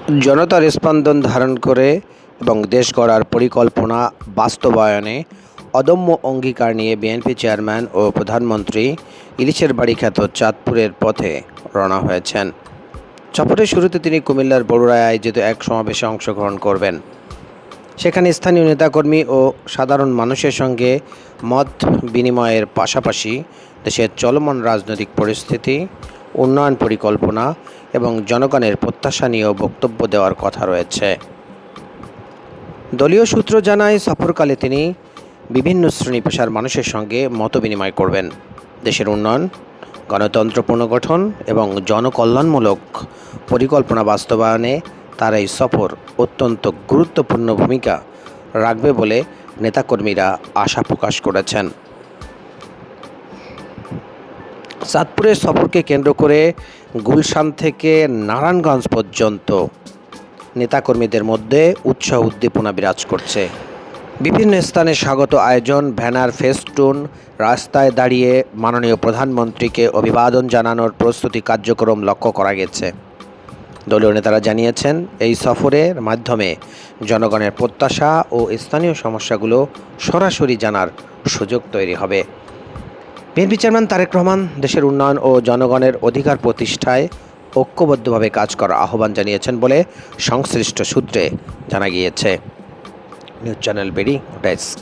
জনতার স্পন্দন ধারণ করে এবং দেশ গড়ার পরিকল্পনা বাস্তবায়নে অদম্য অঙ্গীকার নিয়ে বিএনপি চেয়ারম্যান ও প্রধানমন্ত্রী ইলিশের বাড়ি খ্যাত চাঁদপুরের পথে রওনা হয়েছেন। সফরের শুরুতে তিনি কুমিল্লার বরুড়ায় আয়োজিত এক সমাবেশে অংশগ্রহণ করবেন। সেখানে স্থানীয় নেতাকর্মী ও সাধারণ মানুষের সঙ্গে মত বিনিময়ের পাশাপাশি দেশের চলমান রাজনৈতিক পরিস্থিতি, উন্নয়ন পরিকল্পনা এবং জনগণের প্রত্যাশা নিয়েও বক্তব্য দেওয়ার কথা রয়েছে। দলীয় সূত্র জানায়, সফরকালে তিনি বিভিন্ন শ্রেণী পেশার মানুষের সঙ্গে মতবিনিময় করবেন। দেশের উন্নয়ন, গণতন্ত্র পুনর্গঠন এবং জনকল্যাণমূলক পরিকল্পনা বাস্তবায়নে তার এই সফর অত্যন্ত গুরুত্বপূর্ণ ভূমিকা রাখবে বলে নেতাকর্মীরা আশা প্রকাশ করেছেন। চাঁদপুরের সফরকে কেন্দ্র করে গুলশান থেকে নারায়ণগঞ্জ পর্যন্ত নেতাকর্মীদের মধ্যে উৎসাহ উদ্দীপনা বিরাজ করছে। বিভিন্ন স্থানে স্বাগত আয়োজন, ব্যানার, ফেস্টুন, রাস্তায় দাঁড়িয়ে মাননীয় প্রধানমন্ত্রীকে অভিবাদন জানানোর প্রস্তুতি কার্যক্রম লক্ষ্য করা গেছে। দলীয় নেতারা জানিয়েছেন, এই সফরের মাধ্যমে জনগণের প্রত্যাশা ও স্থানীয় সমস্যাগুলো সরাসরি জানার সুযোগ তৈরি হবে। বিএনপি চেয়ারম্যান তারেক রহমান দেশের উন্নয়ন ও জনগণের অধিকার প্রতিষ্ঠায় ঐক্যবদ্ধভাবে কাজ করার আহ্বান জানিয়েছেন বলে সংশ্লিষ্ট সূত্রে জানা গিয়েছে। নিউজ চ্যানেল বেরি ডেস্ক।